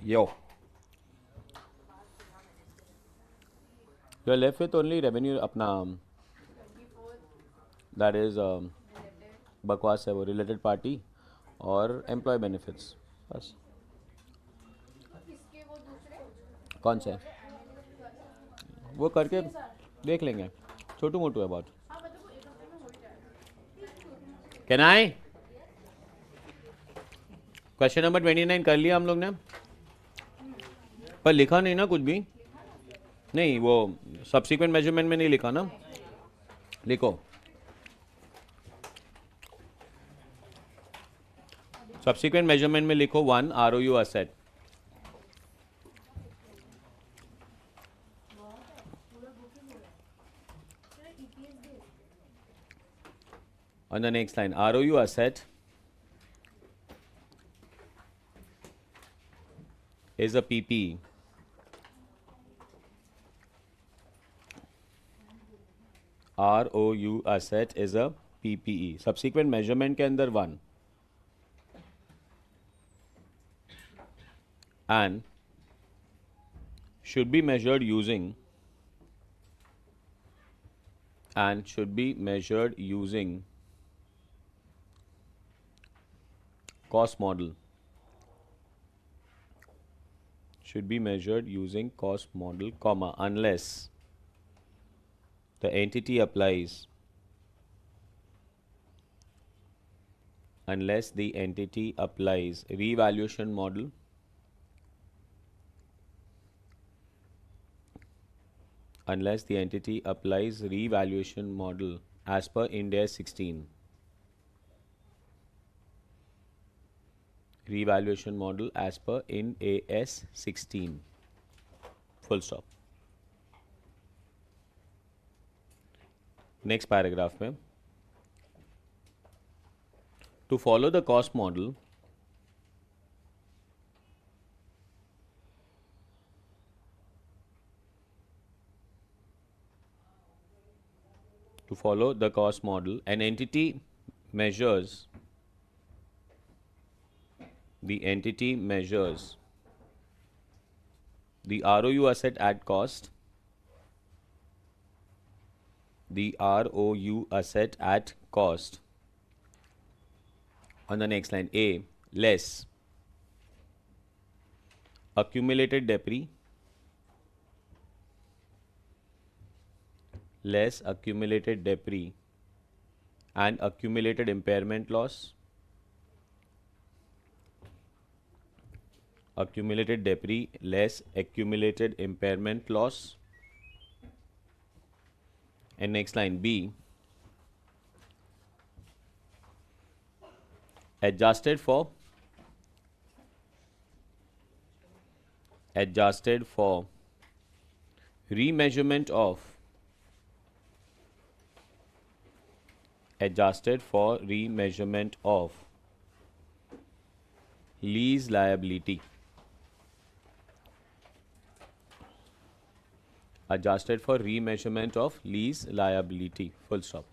Yo, you're left with only revenue अपना that is बकवास है वो related party और employee benefits बस. कौन से वो करके देख लेंगे. छोटू मोटू है बहुत. कैन आई क्वेश्चन नंबर 29 कर लिया हम लोग ने, पर लिखा नहीं ना कुछ भी. नहीं वो सब्सिक्वेंट मेजरमेंट में नहीं लिखा ना. लिखो सब्सिक्वेंट मेजरमेंट में लिखो 1 ROU asset. On the next line, ROU asset is a PPE. ROU asset is a PPE. Subsequent measurement के अंदर 1 and should be measured using cost model. Should be measured using cost model, comma, unless the entity applies revaluation model as per Ind AS 16. Revaluation model as per Ind AS 16. Full stop. Next paragraph में to follow the cost model, an entity measures the ROU asset at cost, on the next line. A, less accumulated debris and accumulated impairment loss, and next line. B, adjusted for remeasurement of lease liability. Full stop.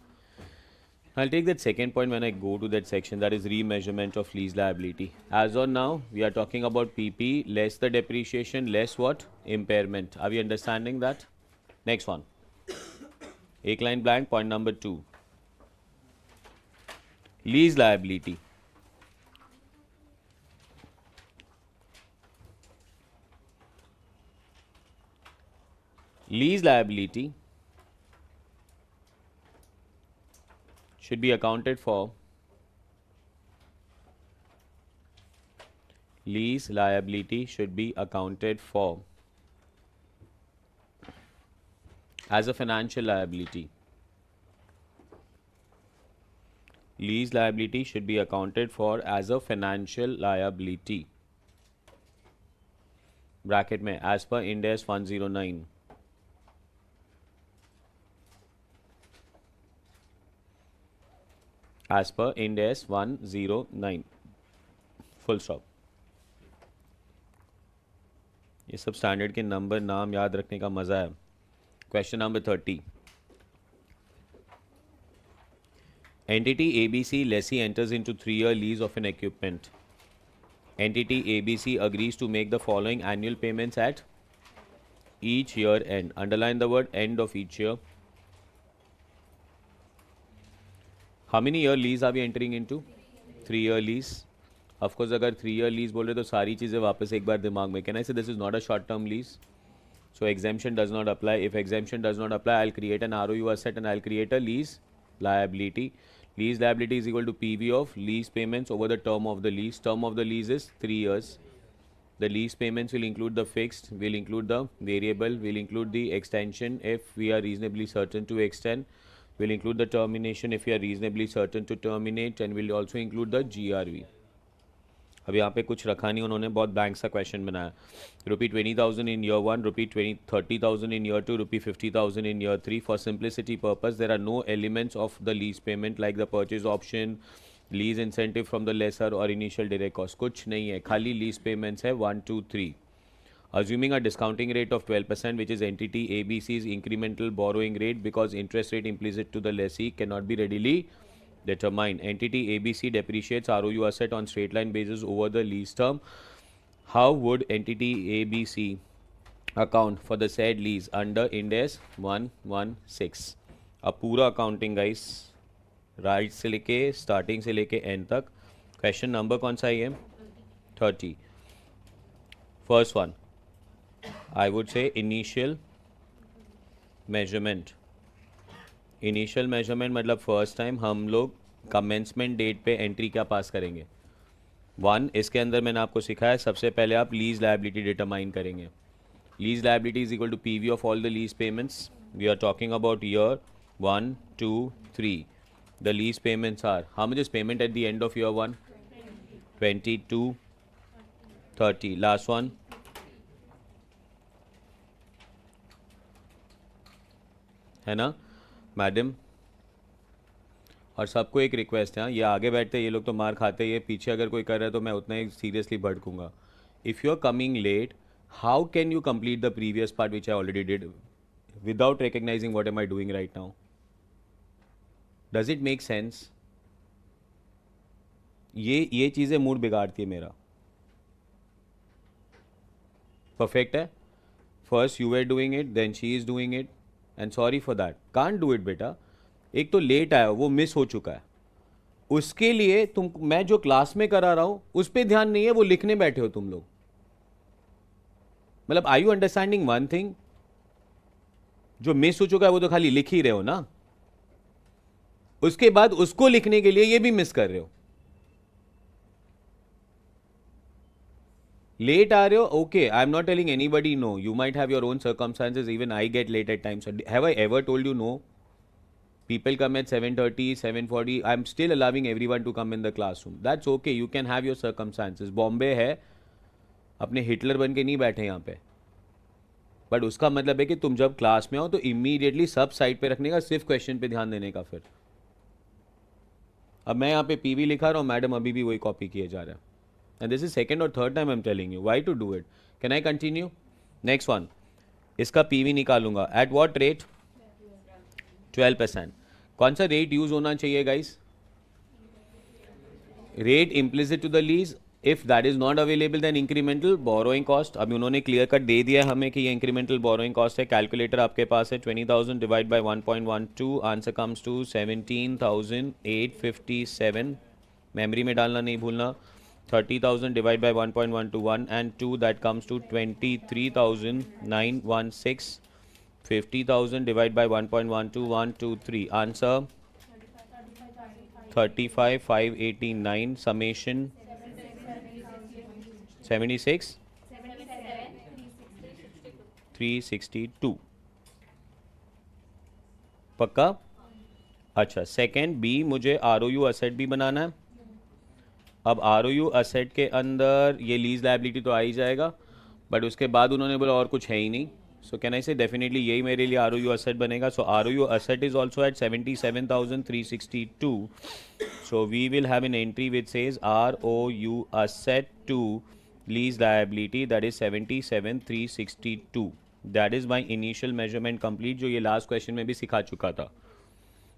I'll take that second point when I go to that section, that is remeasurement of lease liability. As on now, we are talking about PP less the depreciation less what? Impairment. Are we understanding that? Next one. एक line blank, point number 2. Lease liability. Lease liability should be accounted for as a financial liability. Lease liability should be accounted for as a financial liability. Bracket में as per Ind AS 109. As per Ind AS 109. Full stop. ये सब standard के number नाम याद रखने का मजा है. Question number 30. Entity ABC lessee enters into 3-year lease of an equipment. entity ABC agrees to make the following annual payments at each year end. Underline the word end of each year. How many year lease are we entering into? 3-year lease. Of course, अगर 3-year lease बोल रहे तो सारी चीज़ें वापस एक बार दिमाग में. Can I say this is not a short term lease? So exemption does not apply. If exemption does not apply, I'll create an ROU asset and I'll create a lease liability. Lease liability is equal to PV of lease payments over the term of the lease. Term of the lease is 3 years. The lease payments will include the fixed, will include the variable, will include the extension if we are reasonably certain to extend, will include the termination if we are reasonably certain to terminate, and will also include the GRV. अब यहाँ पे कुछ रखा नहीं उन्होंने, बहुत bank सा question बनाया. ₹20,000 in year 1, ₹30,000 in year 2, ₹50,000 in year 3. For simplicity purpose, there are no elements of the lease payment like the purchase option, lease incentive from the lessor or initial direct cost. कुछ नहीं है, खाली lease payments है 1, 2, 3. Assuming a discounting rate of 12%, which is entity ABC's incremental borrowing rate, because interest rate implicit to the lessee cannot be readily determined. Entity ABC depreciates ROU asset on straight line basis over the lease term. How would entity ABC account for the said lease under Ind AS 116? अब पूरा accounting guys right से लेके starting से लेके and तक. Question number कौन सा है? 30. First one I would say initial measurement. Initial measurement मतलब फर्स्ट टाइम हम लोग कमेंसमेंट डेट पे एंट्री क्या पास करेंगे. 1 इसके अंदर मैंने आपको सिखाया, सबसे पहले आप लीज लायबिलिटी डिटरमाइन करेंगे. Lease liability is equal to PV of all the lease payments. We are talking about year 1, 2, 3. The lease payments are how much is payment at the end of year 1? 22, 30. Last one है ना madam. और सबको एक request है, ये आगे बैठते ये लोग तो मार खाते, ये पीछे अगर कोई कर रहा है तो मैं उतना ही सीरियसली भड़कूंगा. If you are coming late, how can you complete the previous part which I already did without recognizing what am I doing right now? Does it make sense? ये चीज़ें मूड बिगाड़ती है मेरा. परफेक्ट है. First you are doing it, then she is doing it, and sorry for that. Can't do it बेटा. एक तो लेट आया, वो मिस हो चुका है, उसके लिए तुम मैं जो क्लास में करा रहा हूं उस पर ध्यान नहीं है, वो लिखने बैठे हो तुम लोग. मतलब आई यू अंडरस्टैंडिंग वन थिंग? जो मिस हो चुका है वो तो खाली लिख ही रहे हो ना, उसके बाद उसको लिखने के लिए ये भी मिस कर रहे हो. लेट आ रहे हो, okay, I am not telling anybody no, you might have your own circumstances, even I get late at times. Have I ever told you no? People come at 7:30, 7:40. I'm still allowing everyone to come in the classroom. That's okay. You can have your circumstances. Bombay है, अपने Hitler बन के नहीं बैठे यहाँ पे. But उसका मतलब है कि तुम जब क्लास में हो तो इमीडिएटली सब साइड पे रखने का, सिर्फ क्वेश्चन पे ध्यान देने का. फिर अब मैं यहाँ पे पीवी लिखा रहा हूँ, मैडम अभी भी वही कॉपी किए जा रहा है. एंड दिस इज सेकेंड और third time I am telling you why to do it. Can I continue? Next one, इसका पीवी निकालूंगा. At what rate? 12%. कौन सा रेट यूज होना चाहिए guys? Rate implicit to the lease. If that is not available then incremental borrowing cost. अभी उन्होंने clear cut दे दिया हमें कि ये इंक्रीमेंटल बोरोइंग कॉस्ट है. कैलकुलेटर आपके पास है. 20,000 divide by 1.12, answer comes to 17,857. Memory में डालना नहीं भूलना. 30,000 divide by 1.121 and 2, that comes to 23,916. 50,000 divided by 1.12, 1, 2, 3. Answer 35,589. Summation 76, 362. पक्का? अच्छा, सेकेंड बी, मुझे ROU असेट भी बनाना है. अब ROU असेट के अंदर ये लीज लायबिलिटी तो आ ही जाएगा, बट उसके बाद उन्होंने बोला और कुछ है ही नहीं. So can I say definitely यही मेरे लिए ROU asset बनेगा. So ROU asset is also at 77,362. So we will have an entry which says ROU asset to lease liability, that is 77,362. That is my initial measurement complete, जो ये last question में भी सिखा चुका था.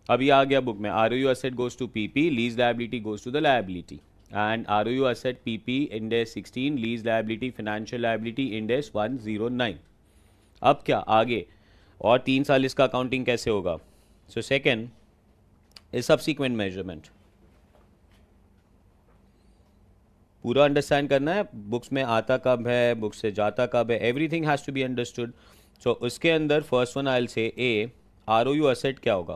अभी आ गया बुक में. ROU asset goes to PP, lease liability goes to the liability. and ROU asset PP Ind AS 16, lease liability financial liability Ind AS 109. अब क्या आगे और 3 साल इसका अकाउंटिंग कैसे होगा? So second is subsequent measurement. पूरा अंडरस्टैंड करना है, बुक्स में आता कब है, बुक्स से जाता कब है, everything has to be understood. So उसके अंदर first one I will say A, ROU asset क्या होगा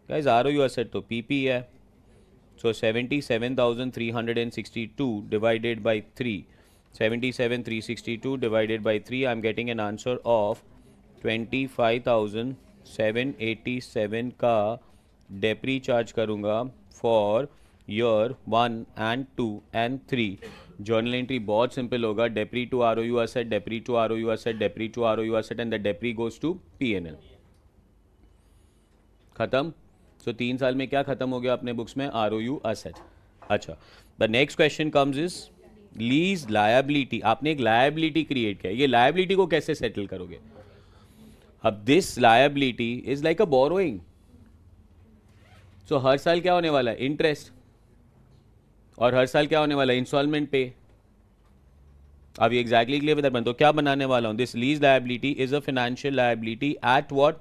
गाइस? ROU एसेट तो पीपी है. So 77,362 divided by 3, 77,362 divided by 3, I am getting an answer of 25,787 का डेप्री चार्ज करूँगा for year 1 and 2 and 3. Journal entry बहुत simple होगा, depre to ROU asset, depre to ROU asset, depre to ROU asset and the depre goes to P&L. खत्म. सो 3 साल में क्या खत्म हो गया अपने बुक्स में? ROU asset. अच्छा, the next question comes is lease liability. आपने एक लायबिलिटी क्रिएट किया, ये लायबिलिटी को कैसे सेटल करोगे? अब this liability is like a borrowing. So हर साल क्या होने वाला है? इंटरेस्ट. और हर साल क्या होने वाला है? इंस्टॉलमेंट पे. अब ये एग्जैक्टली क्लियर विद तो क्या बनाने वाला हूं? This lease liability is a financial liability at what?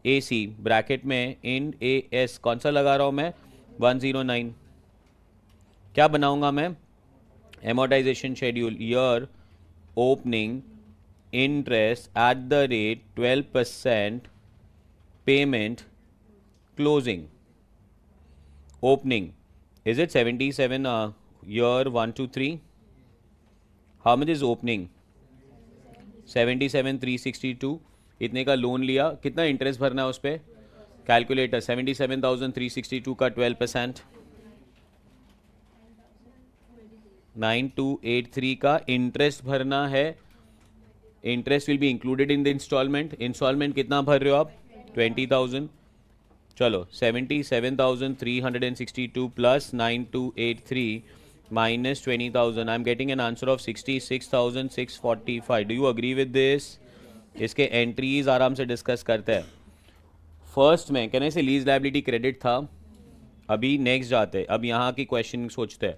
AC bracket में इन AS. कौन सा लगा रहा हूं मैं? 109. क्या बनाऊंगा मैं? Amortisation schedule, year opening interest at the rate 12%, payment closing. Opening is it 77 year 1 to 3? How much is opening? 77,362. इतने का लोन लिया, कितना इंटरेस्ट भरना है उस पर? कैलकुलेटर. 77,362 का 12%, 9283 का इंटरेस्ट भरना है. Interest will be included in the instalment. Instalment कितना भर रहे हो आप? 20,000. चलो 77,362 plus 9283 minus 20,000. I am getting an answer of 66,645. Do you agree with this? इसके एंट्रीज आराम से डिस्कस करते हैं. फर्स्ट में कहने से लीज लायबिलिटी क्रेडिट था. अभी नेक्स्ट जाते हैं. अब यहाँ की क्वेश्चन सोचते हैं,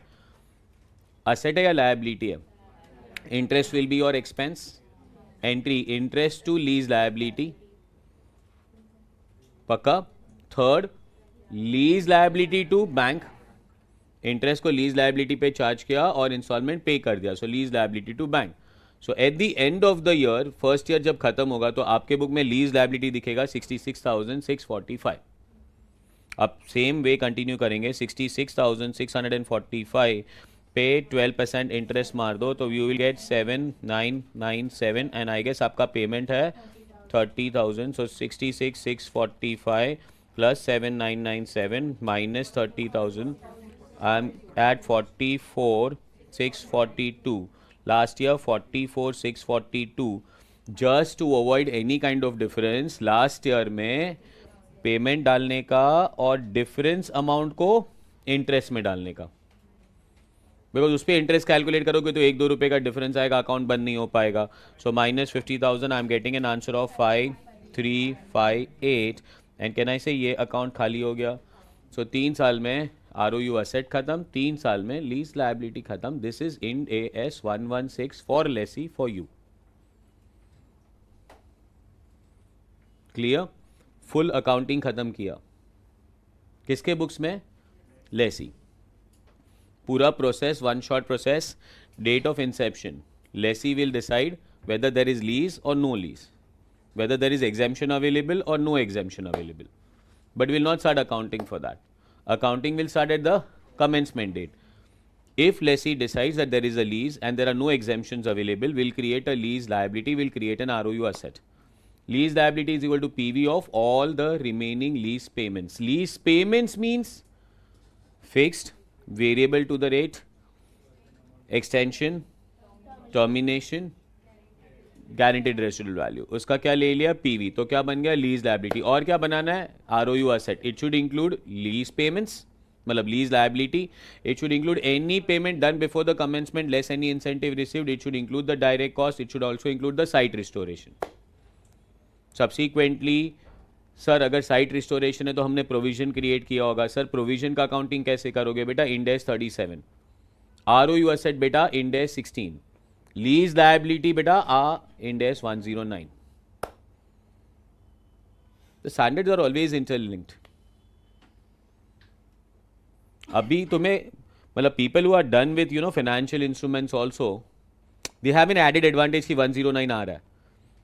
असेट है या लायबिलिटी है? Interest will be your expense. Entry interest to lease liability. पक्का. Third, lease liability to bank. Interest को लीज लायबिलिटी पे चार्ज किया और इंस्टॉलमेंट पे कर दिया. So lease liability to bank. So at the end of the year, first year जब खत्म होगा तो आपके बुक में लीज लायबिलिटी दिखेगा 66,645. अब सेम वे कंटिन्यू करेंगे. 66,645 पे 12% इंटरेस्ट मार दो तो you will get 7,997 and I guess आपका पेमेंट है 30,000. So 66,645 plus 7,997 minus 30,000. I'm at 44,642. Last year 44,642. Just to avoid any kind of difference, last year में पेमेंट डालने का और डिफरेंस अमाउंट को इंटरेस्ट में डालने का. बिकॉज उस पर इंटरेस्ट कैलकुलेट करोगे तो 1-2 रुपये का डिफरेंस आएगा, अकाउंट बंद नहीं हो पाएगा. So minus 50,000. I am getting an answer of 5,358. And can I से ये अकाउंट खाली हो गया. सो 3 साल में ROU एसेट खत्म, 3 साल में लीज लायबिलिटी खत्म. This is Ind AS 116 for lessee for you. Clear? Full accounting खत्म किया. किसके बुक्स में? लेसी. पूरा process one shot process. Date of inception, lessee will decide whether there is lease or no lease, whether there is exemption available or no exemption available, but will not start accounting for that. Accounting will start at the commencement date. If lessee decides that there is a lease and there are no exemptions available, will create a lease liability, will create an ROU asset. Lease liability is equal to PV of all the remaining lease payments. Lease payments means fixed, variable to the rate, extension, termination, guaranteed residual value. उसका क्या ले लिया? PV. तो क्या बन गया? Lease liability. और क्या बनाना है? ROU asset. It should include lease payments, मतलब lease liability. It should include any payment done before the commencement less any incentive received. It should include the direct cost. It should also include the site restoration. Subsequently sir अगर site restoration है तो हमने provision create किया होगा। Sir provision का accounting कैसे करोगे बेटा? इंडेस 37, ROU एसेट बेटा इंडेस 16, लीज लायबिलिटी बेटा Ind AS 109। The standards are always interlinked. अभी तुम्हें मतलब people who are done with financial instruments also, they have an added advantage कि 109 आ रहा है।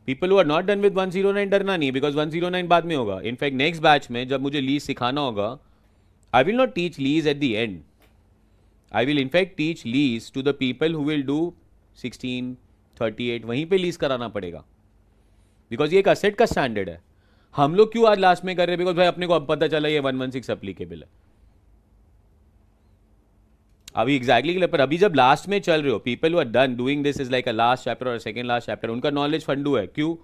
People who are not done with 109 डरना नहीं, बिकॉज 109 बाद में होगा। इनफैक्ट नेक्स्ट बैच में जब मुझे लीज सिखाना होगा, I will not teach lease at the end, I will in fact teach lease to the people who will do 16, 38, वहीं पे लीज कराना पड़ेगा, बिकॉज ये एक असेट का स्टैंडर्ड है। हम लोग क्यों आज लास्ट में कर रहे हैं? बिकॉज भाई अपने को अब पता चला ये 116 अप्लीकेबल है अभी एग्जैक्टली exactly, पर अभी जब लास्ट में चल रहे हो, people who are done doing this is like a last chapter और सेकंड लास्ट चैप्टर, उनका नॉलेज फंडू है। क्यों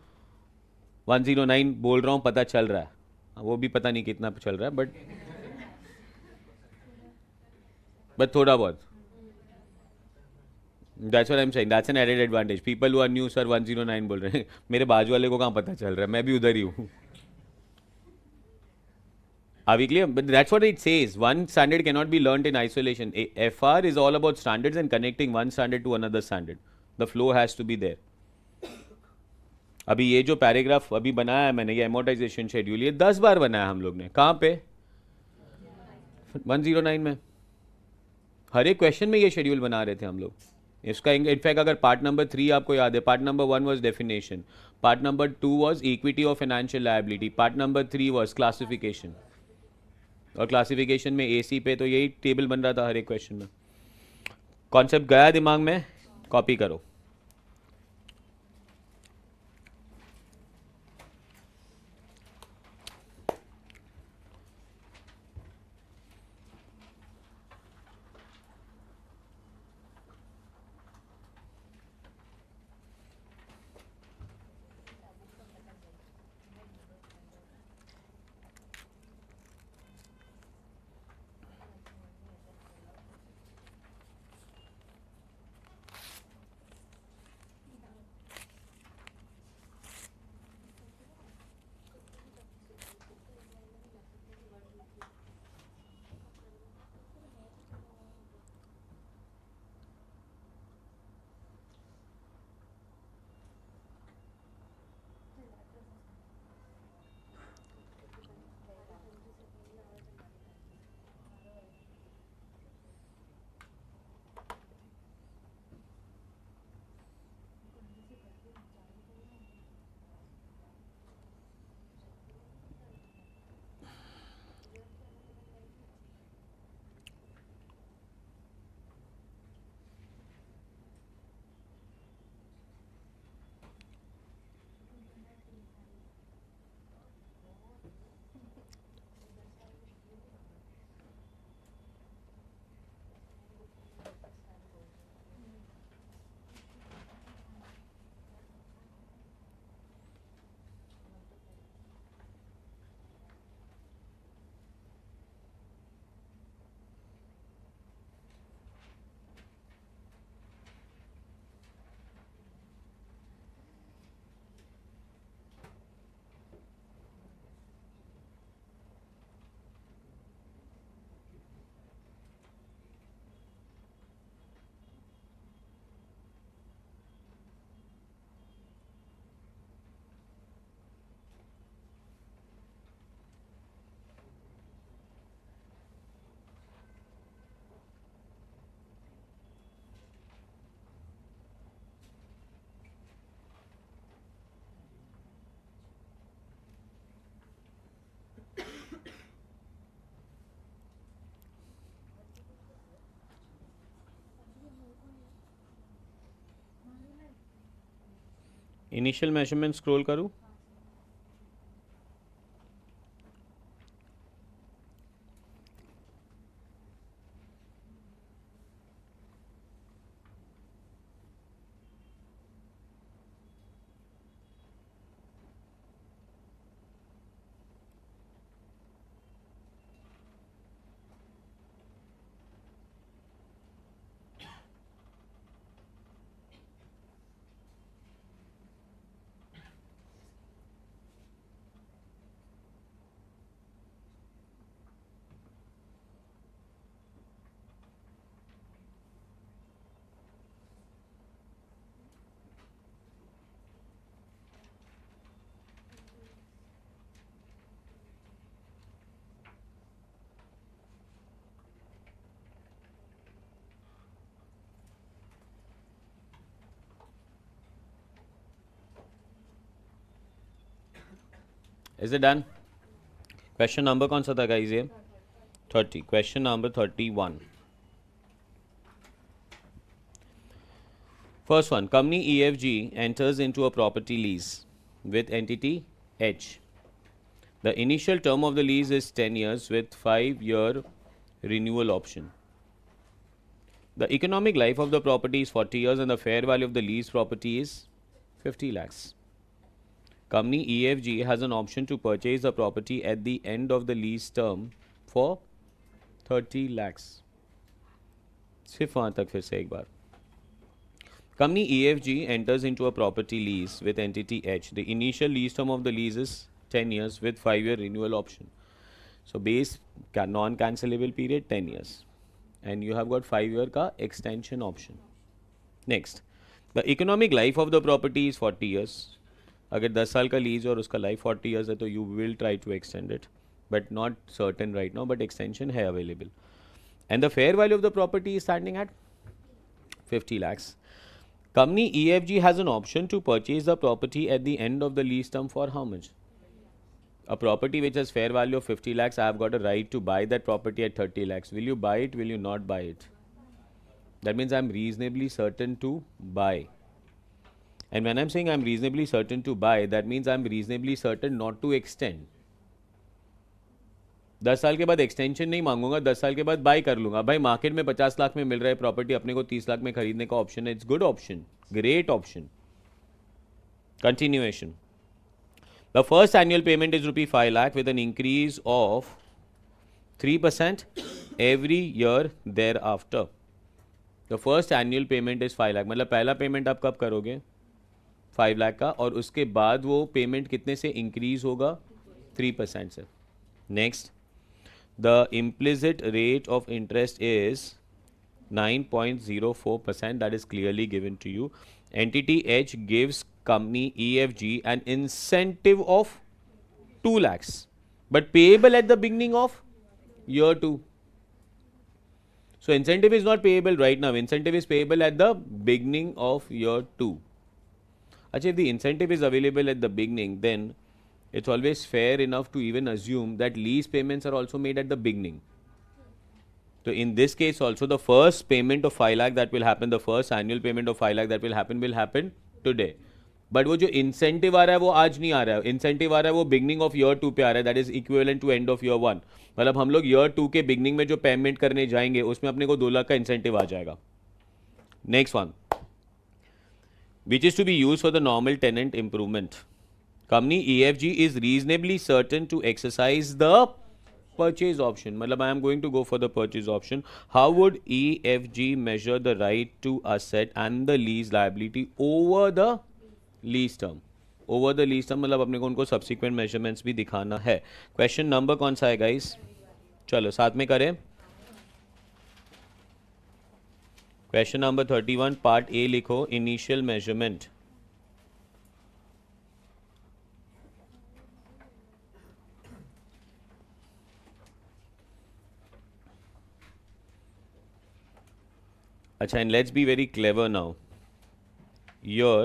109 बोल रहा हूं? पता चल रहा है, वो भी पता नहीं कितना चल रहा है, बट थोड़ा बहुत। That's what I am saying, that's an added advantage. People who are new sir 109 बोल रहे हैं, मेरे बाजू वाले को कहाँ पता चल रहा है? मैं भी उधर ही हूँ। Are we clear? But that's what it says. One standard cannot be learnt in isolation. FR is all about standards and connecting one standard to another standard. The flow has to be there. अभी ये जो paragraph अभी बनाया है मैंने, ये amortisation schedule, ये 10 बार बनाया हम लोग ने। कहाँ पे? 109 में। हर एक क्वेश्चन में ये शेड्यूल बना रहे थे हम लोग इसका। इनफैक्ट अगर पार्ट नंबर 3 आपको याद है, part number 1 was definition, part number 2 was equity of financial liability, part number 3 was classification. और क्लासिफिकेशन में एसी पे तो यही टेबल बन रहा था हर एक क्वेश्चन में। कॉन्सेप्ट गया दिमाग में? कॉपी करो। इनिशियल मेजरमेंट स्क्रॉल करूँ? Is it done? Question number कौन सा था गाइस ये? 30. Question number 31. First one, company EFG enters into a property lease with entity H. The initial term of the lease is 10 years with 5-year renewal option. The economic life of the property is 40 years and the fair value of the leased property is 50 lakhs. Company EFG has an option to purchase the property at the end of the lease term for 30 lakhs. सिर्फ वहाँ तक फिर से एक बार. Company EFG enters into a property lease with entity H. The initial lease term of the lease is 10 years with 5-year renewal option. So base non-cancelable period 10 years. And you have got 5-year का extension option. Next, the economic life of the property is 40 years. अगर 10 साल का lease और उसका life 40 years है तो you will try to extend it, but not certain right now, but extension है available. And the fair value of the property is standing at 50 lakhs. Company EFG has an option to purchase the property at the end of the lease term for how much? A property which has fair value of 50 lakhs, I have got a right to buy that property at 30 lakhs. Will you buy it? Will you not buy it? That means I'm reasonably certain to buy. And when I'm saying I'm reasonably certain to buy, that means I'm reasonably certain not to extend. 10 साल के बाद extension नहीं मांगूंगा, 10 साल के बाद bye कर लूंगा. भाई मार्केट में 50 लाख में मिल रहा है प्रॉपर्टी, अपने को 30 लाख में खरीदने का ऑप्शन है. It's good option, great option. Continuation. The first annual payment is rupee 5 lakh with an increase of 3% every year thereafter. The first annual payment is 5 lakh. मतलब पहला पेमेंट आप कब करोगे? 5 लाख का, और उसके बाद वो पेमेंट कितने से इंक्रीज होगा? 3% से. Next, the implicit rate of interest is 9.04%. that is clearly given to you. Entity H gives company EFG an incentive of 2 lakhs but payable at the beginning of year 2. So incentive is not payable right now. Incentive is payable at the beginning of year 2. Actually, if the incentive is available at the beginning, then it's always fair enough to even assume that lease payments are also made at the beginning. So in this case also, the first payment of 5 lakh that will happen, the first annual payment of 5 lakh that will happen today. But वो जो incentive आ रहा है वो आज नहीं आ रहा है. Incentive आ रहा है वो बिगनिंग ऑफ ईयर 2 पे आ रहा है. That is equivalent to end of year 1. मतलब हम लोग ईयर 2 के बिगनिंग में जो पेमेंट करने जाएंगे उसमें अपने को 2 लाख का इंसेंटिव आ जाएगा. Next one, which is to be use for the normal tenant improvement. Company EFG is reasonably certain to exercise the purchase option. मतलब I am going to go for the purchase option. How would EFG measure the right to asset and the lease liability over the lease term? Over the lease term मतलब अपने को उनको subsequent measurements भी दिखाना है. Question number कौन सा है गाइस? चलो साथ में करें. क्वेश्चन नंबर 31 पार्ट ए लिखो, इनिशियल मेजरमेंट. अच्छा, and let's be very clever now. Your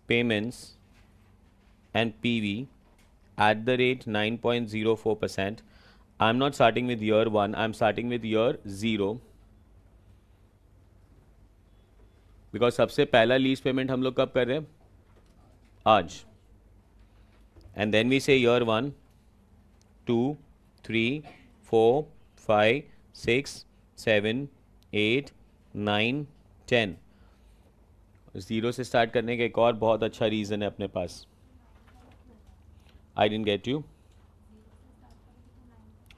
payments and PV at the rate 9.04%. I'm not starting with year 1, I'm starting with year 0. Because सबसे पहला लीज पेमेंट हम लोग कब कर रहे हैं? आज. And then we say year 1, 2, 3, 4, 5, 6, 7, 8, 9, 10. 0 से स्टार्ट करने का एक और बहुत अच्छा रीज़न है अपने पास. I didn't get you.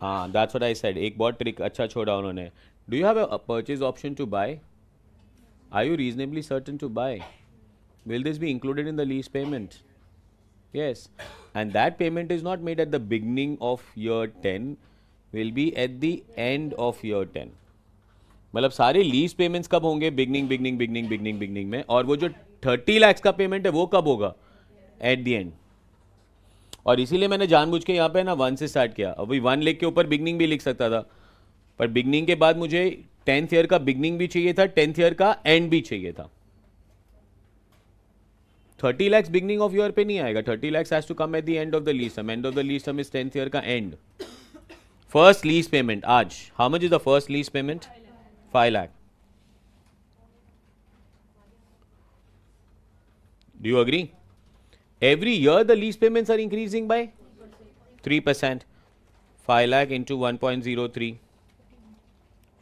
हाँ, दैट्स व्हाट आई सेड. एक बहुत ट्रिक अच्छा छोड़ा उन्होंने. Do you have a purchase option to buy? Are you reasonably certain to buy? Will this be included in the lease payment? Yes, and that payment is not made at the beginning of year 10, will be at the end of year 10. मतलब सारे lease payments कब होंगे? Beginning में. और वो जो 30 lakhs का payment है वो कब होगा? Eight the and. और इसीलिए मैंने जानबूझ के यहाँ पे ना 1 से स्टार्ट किया. अभी 1 लिख के ऊपर बिगनिंग भी लिख सकता था, पर बिगनिंग के बाद मुझे 10th ईयर का बिगनिंग भी चाहिए था, 10th ईयर का एंड भी चाहिए था. 30 lakhs बिगनिंग ऑफ ईयर पे नहीं आएगा. 30 lakhs has to come at the end of the lease term. End of the lease term is 10th year का एंड. फर्स्ट लीज पेमेंट आज. How much is the first lease payment? 5 lakh. Do you agree? Every year the lease payments are increasing by 3%. 5 lakh into 1.03.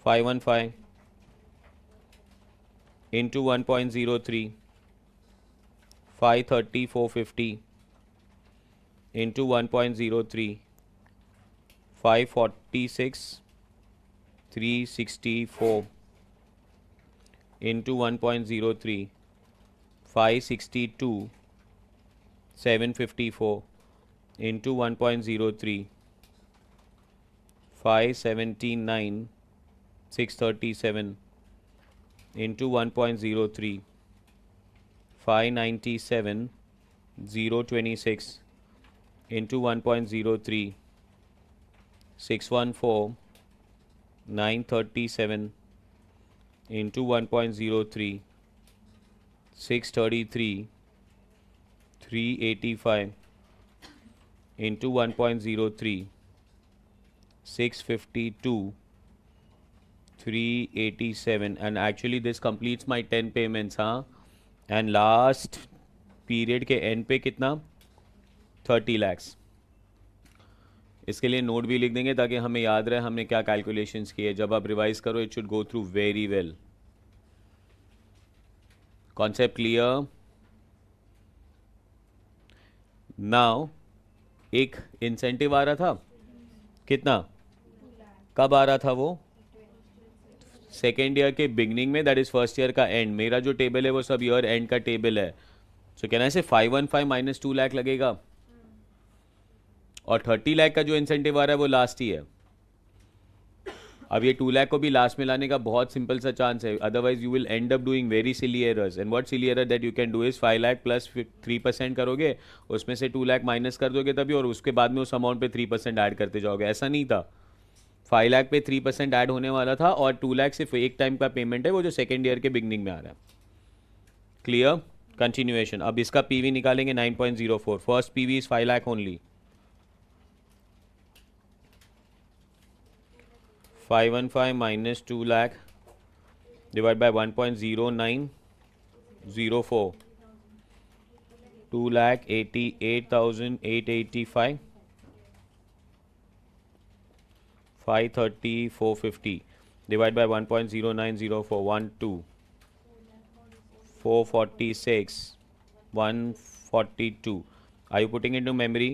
515 into 1.03. 530 450 into 1.03. 546 364 into 1.03. 562 754 into 1.03. 579 637 into 1.03. 597 026 into 1.03. 614 937 into 1.03. 633 385 into 1.03. 652 387. And actually this completes my 10 payments, हाँ. And last period के end पे कितना? 30 lakhs. इसके लिए note भी लिख देंगे ताकि हमें याद रहे हमने क्या कैलकुलेशंस किए. जब आप रिवाइज करो it should go through very well. Concept clear? Now एक इंसेंटिव आ रहा था. कितना? कब आ रहा था वो? सेकेंड ईयर के बिगनिंग में. दैट इज फर्स्ट ईयर का एंड. मेरा जो टेबल है वो सब ईयर एंड का टेबल है. सो कहना है 515 माइनस 2 लाख लगेगा. और 30 लाख का जो इंसेंटिव आ रहा है वो लास्ट ही है. अब ये 2 लाख को भी लास्ट में लाने का बहुत सिंपल सा चांस है. Otherwise you will and up doing very silly errors. And what silly error that you can do is 5 lakh plus 3% करोगे, उसमें से 2 लाख माइनस कर दोगे तभी, और उसके बाद में उस अमाउंट पे 3% ऐड करते जाओगे. ऐसा नहीं था. 5 लाख पे 3% ऐड होने वाला था और 2 लाख सिर्फ एक टाइम का पेमेंट है वो जो सेकेंड ईयर के बिगनिंग में आ रहा है. क्लियर? कंटिन्यूएशन. अब इसका पीवी निकालेंगे 9.04. First PV is 5 lakh only. 515 minus 2 lakh divided by 1.0904. 2 lakh 88,885. 530 450 divided by 1.0904. 12 446 142. Are you putting into memory?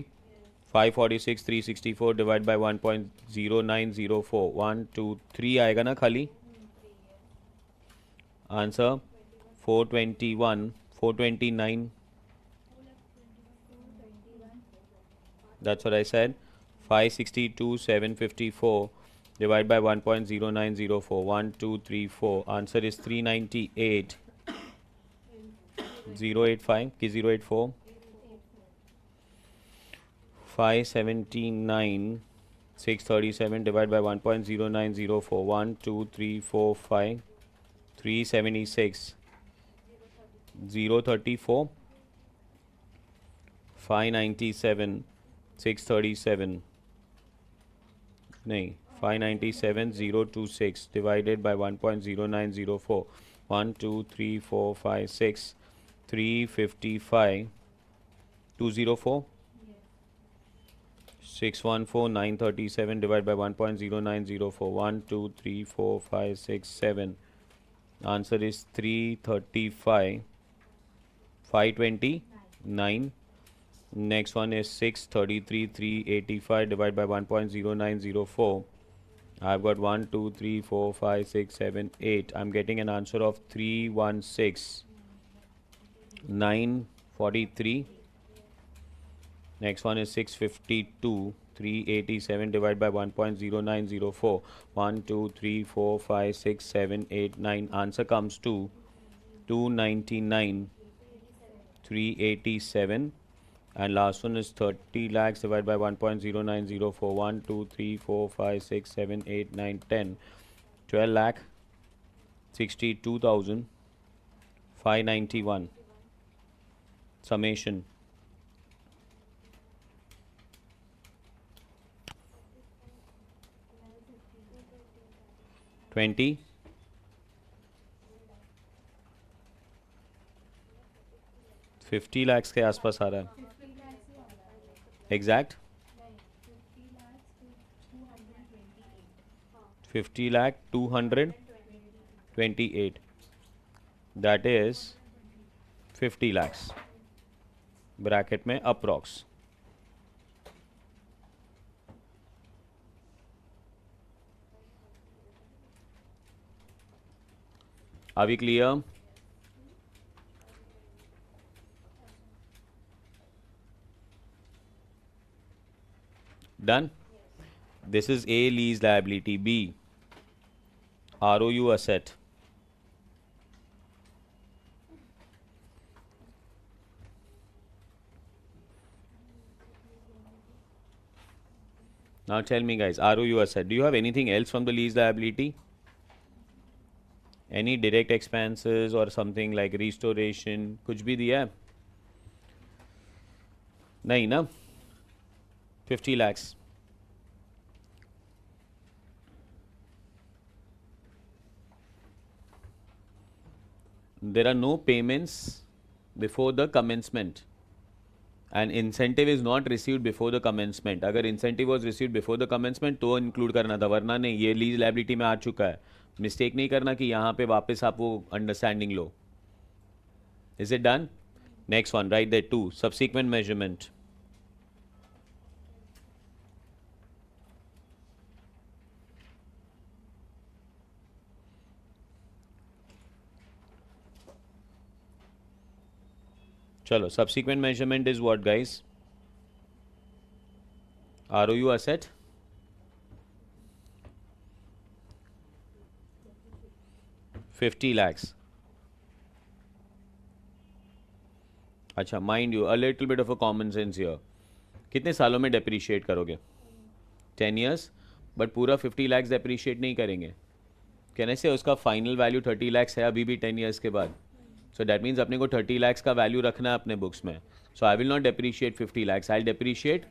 546 364 divided by 1.0904. 1 2 3 आएगा ना खाली. Answer 421 429. That's what I said. 562 754 divided by 1.0904. 1 2 3 4. Answer is 398 085 ki 084. 579 637 divided by 1.0904. 1 2 3 4 5 376 034. 597 637 नहीं 597 026 divided by 1.0904. 1 2 3 4 5 6 355 204. 614 937 divided by 1.0904. 1 2 3 4 5 6 7. Answer is 335 529. Next one is 633 385 divided by 1.0904. I've got 1 2 3 4 5 6 7 8. I'm getting an answer of 316 943. Next one is 652 387 divided by 1.0904. 1 2 3 4 5 6 7 8 9. Answer comes to 299 387. And last one is 30 lakhs divided by 1.0904. 1 2 3 4 5 6 7 8 9 10. 12 lakh 62,591. summation 20 50 lakhs के आसपास आ रहा है exact 50 lakh 228 that is 50 lakhs bracket में approx Are we clear? Done? This is A, lease liability. B, ROU asset. Now tell me guys, ROU asset. Do you have anything else from the lease liability? Any direct expenses or something like restoration? कुछ भी दिया है? नहीं ना? 50 lakhs. There are no payments before the commencement. And incentive is not received before the commencement. अगर incentive was received before the commencement तो include करना था, वरना नहीं. ये lease liability में आ चुका है. Mistake नहीं करना कि यहाँ पे वापस आप वो understanding low. Is it done? Next one, right there 2. Subsequent measurement. चलो, subsequent measurement is what guys? ROU asset. $50 lakhs. अच्छा, mind you, a little bit of a common sense here. कितने सालों में depreciate करोगे? 10 years, but पूरा 50 lakhs depreciate नहीं करेंगे. कहने से उसका final value 30 lakhs है अभी भी 10 years के बाद. So that means अपने को 30 lakhs का value रखना है अपने books में. So I will not depreciate 50 lakhs. I'll depreciate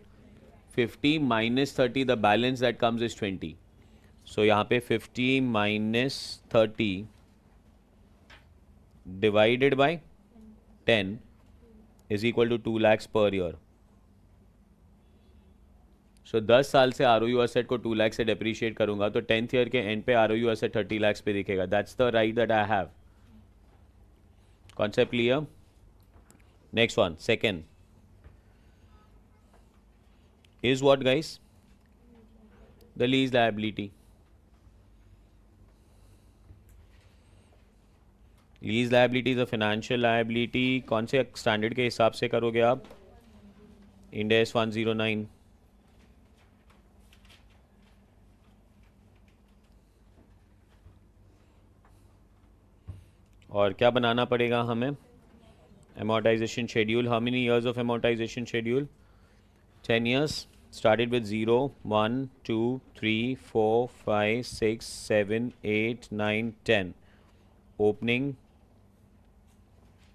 50 minus 30. The balance that comes is 20. So यहाँ पे 50 minus 30 divided by 10 is equal to 2 lakhs per year. So 10 साल से ROU asset को 2 lakhs से depreciate करूँगा तो 10th year के end पे ROU asset 30 lakhs पे दिखेगा. That's the right that I have. Concept clear? Next one, second. Is what guys? The lease liability. Lease liability is a financial liability. कौन से standard के हिसाब से करोगे आप? Ind AS 109. और क्या बनाना पड़ेगा हमें? amortization schedule. How many years of amortization schedule? 10 years. Started with 0, 1, 2, 3, 4, 5, 6, 7, 8, 9, 10. Opening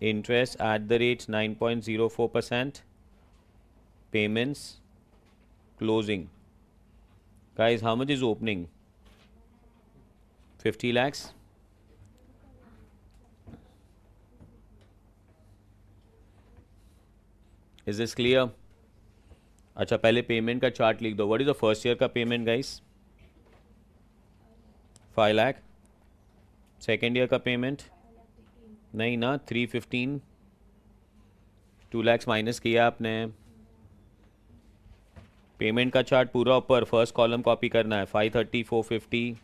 interest at the rate 9.04%. Payments closing. Guys, how much is opening? 50 lakhs. Is this clear? अच्छा, पहले पेमेंट का चार्ट लिख दो. What is the first year का payment guys? 5 lakh. Second year का payment नहीं ना, 315. 2 lakhs minus किया आपने. पेमेंट का चार्ट पूरा ऊपर फर्स्ट कॉलम कॉपी करना है. 530, 450.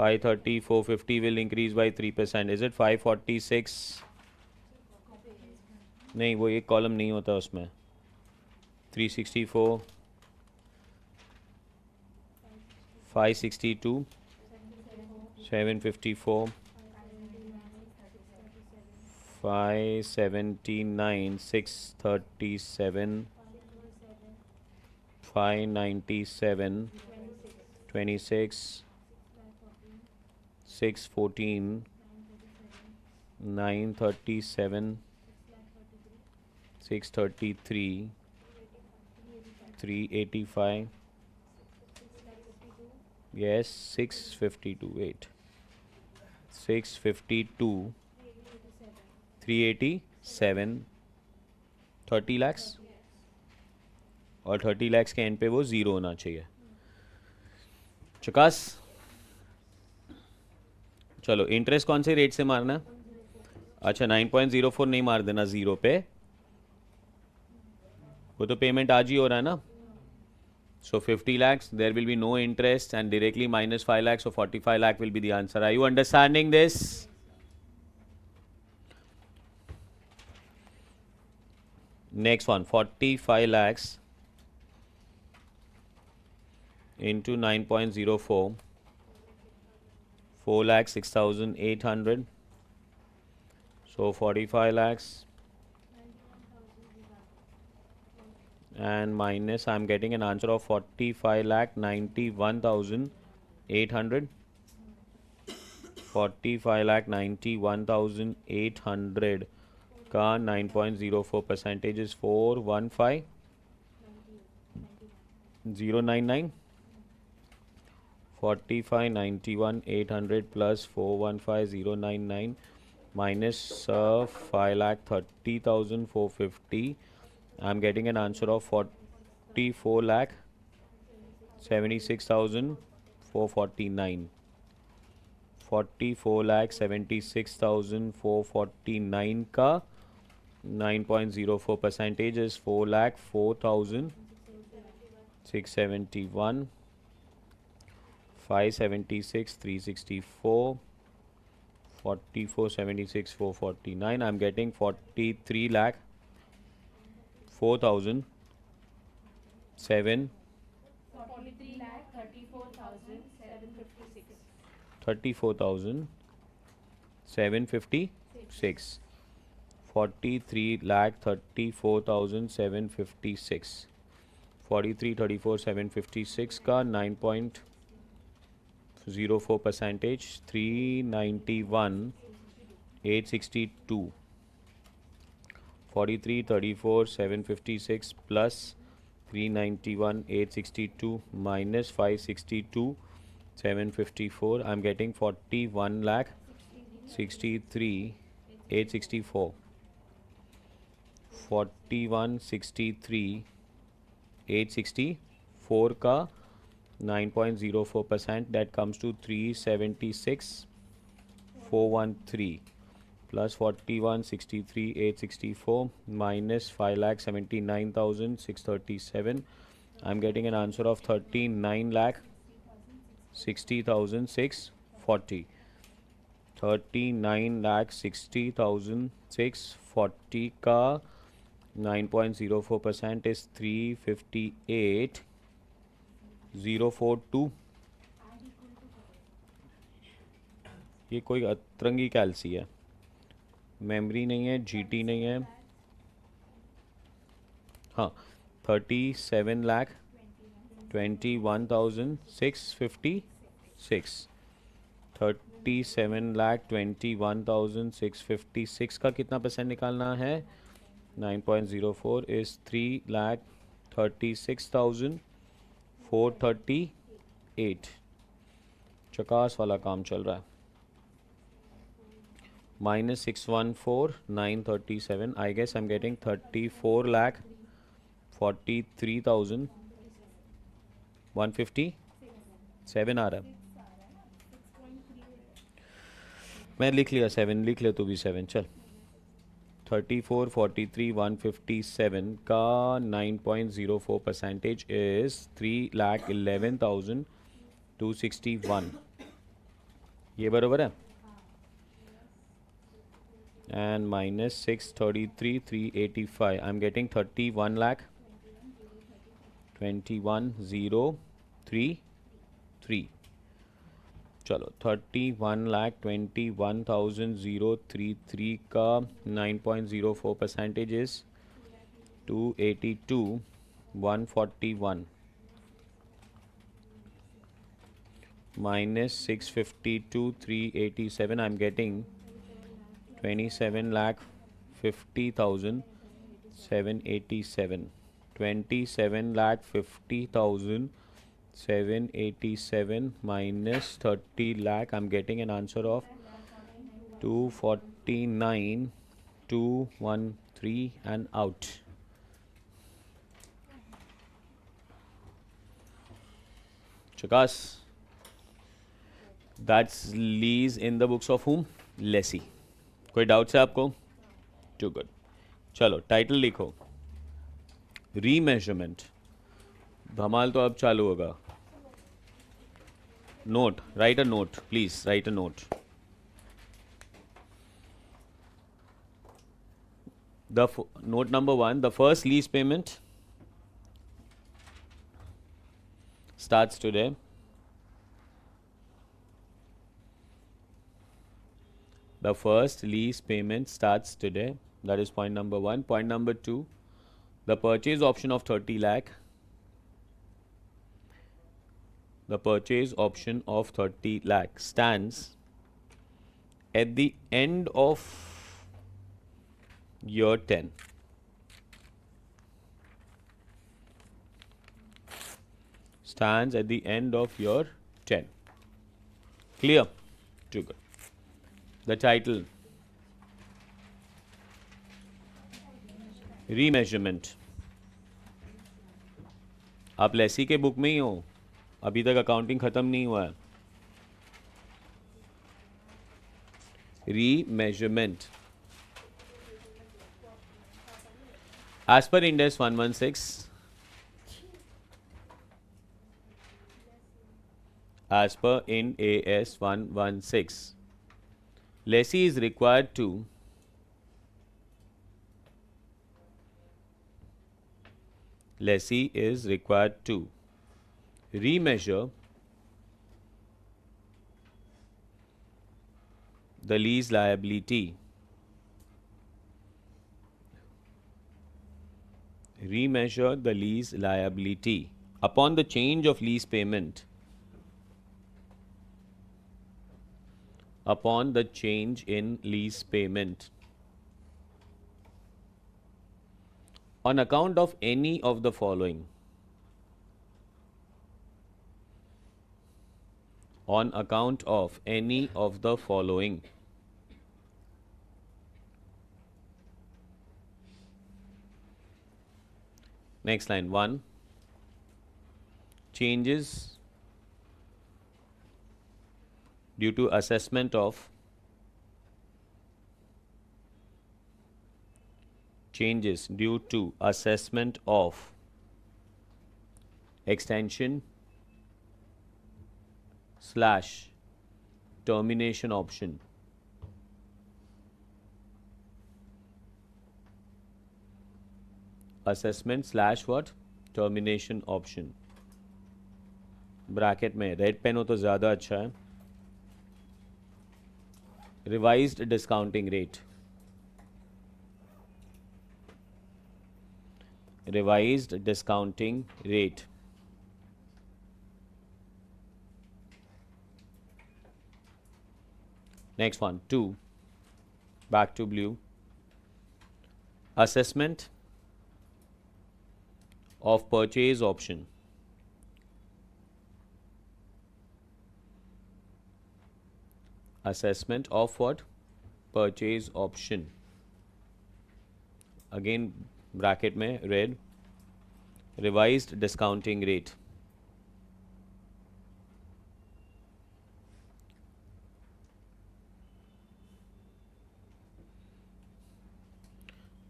530, 450 will increase by 3%. Is it 546? नहीं, वो एक कॉलम नहीं होता उसमें. 364, 562, 754, 579, 637, 597, 26, 614, 937, 633, 385, yes, 652, wait, 652, 387, 30 lakhs, और 30 lakhs के एंड पे वो ज़ीरो होना चाहिए. चकास. चलो इंटरेस्ट कौन से रेट से मारना है? अच्छा 9.04 नहीं मार देना ज़ीरो पे, वो तो पेमेंट आज ही हो रहा है ना. So 50 lakhs, there will be no interest and directly minus 5 lakhs, so 45 lakh will be the answer. Are you understanding this? Next one, 45 lakhs into 9.04, 4 lakhs 6,800. So 45 lakhs and minus, I'm getting an answer of 45 lakh 91,800. 45 lakh 91,800 का 9.04 percentage is 415,099. 45 91 800 plus 415,099 minus 5 lakh 30,450. I'm getting an answer of 44 lakh 76,449. 44 lakh 76,449 का 9.04 percentage is 4 lakh 4,671. 576 364, 44 76 449. I'm getting 43 lakh 4,000 7 43 lakh 34,756. 34,756. 43 lakh 34,756. 43 34 756 का 9.04 percentage 391 862. 43 34 756 plus 391 862 minus 562 754. I'm getting 41 lakh 63 864. 41 63 864 का 9.04%, that comes to 376 413 plus 41 63 864 minus 5,79,637. I'm getting an answer of 39 lakh 60,640. 39 lakh 60,640 का 9.04% is 358,042. ये कोई अतरंगी कैलसी है, memory नहीं है, जीटी नहीं है. हाँ 37 lakh 21,656. 37 lakh 21,656 का कितना परसेंट निकालना है? 9.04 is 3 lakh 36,438. चकास वाला काम चल रहा है. minus 614,937. I guess I'm getting 34 lakh 43,157 आ रहा है. मैं लिख लिया 7, लिख ले तू भी 7. चल 34 43 157 का 9.04 percentage is 3,11,261. ये बराबर है. And minus 633 385. I'm getting 31 lakh 21,033. चलो 31 lakh 21,033 का 9.04 percentage is 282,141 minus 652 387. I'm getting 27 lakh 50,000 787. 27 lakh 50,000 787 minus 30 lakh. I'm getting an answer of 249 213 and out. Chakas. That's lease in the books of whom? Lessee. कोई doubts है आपको? Too good. चलो title लिखो. Remeasurement. धमाल तो अब चालू होगा. Note. Write a note. Please write a note. Note number 1. The first lease payment starts today. The first lease payment starts today. That is point number 1. Point number 2. The purchase option of 30 lakh. The purchase option of 30 lakh stands at the end of year 10. Stands at the end of year 10. Clear? Too good. The title. Remeasurement. आप लेसी के book में ही हो. अभी तक accounting खत्म नहीं हुआ है. Remeasurement. As per Ind AS 116. As per Ind AS 116, lessee is required to remeasure the lease liability. Remeasure the lease liability upon the change of lease payment. Upon the change in lease payment. On account of any of the following. On account of any of the following. Next line. 1. Changes due to assessment of extension / termination option. Assessment / what? Termination option. Bracket में red pen हो तो ज़्यादा अच्छा है. Revised discounting rate. Revised discounting rate. Next one. 2. Back to blue. Assessment of purchase option. Assessment of what? Purchase option. Again bracket में red. Revised discounting rate.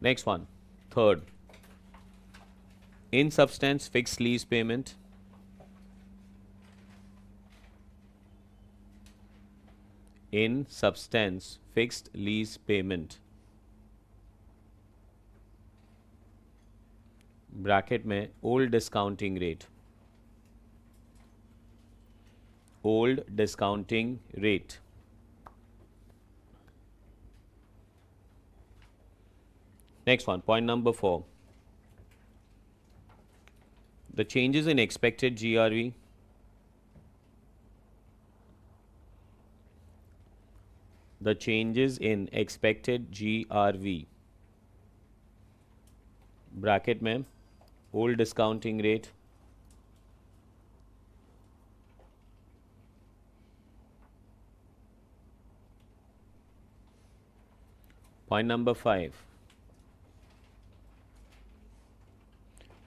Next one. 3rd. In substance fixed lease payment. In substance fixed lease payment. Bracket में old discounting rate. Old discounting rate. Next one, point number 4. The changes in expected GRV. the changes in expected GRV bracket में old discounting rate point number 5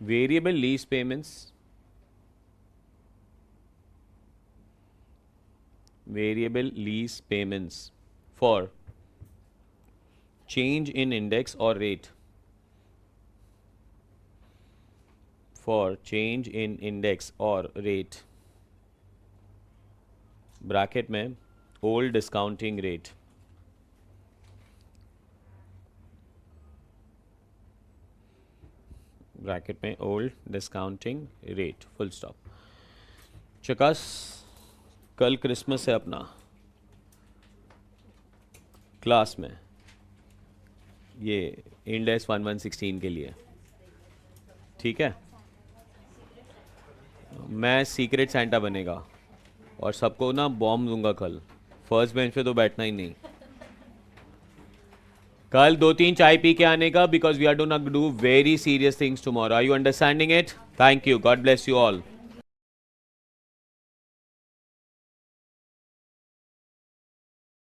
variable lease payments for change in index or rate bracket में old discounting rate bracket में old discounting rate full stop. चकास कल Christmas है अपना class में ये index 1116 के लिए, ठीक है। मैं सीक्रेट सेंटा बनेगा और सबको ना बॉम्ब दूंगा कल, फर्स्ट बेंच पे तो बैठना ही नहीं। कल 2-3 चाय पी के आने का, because we are gonna do very serious things tomorrow. Are you understanding it? Thank you, God bless you all.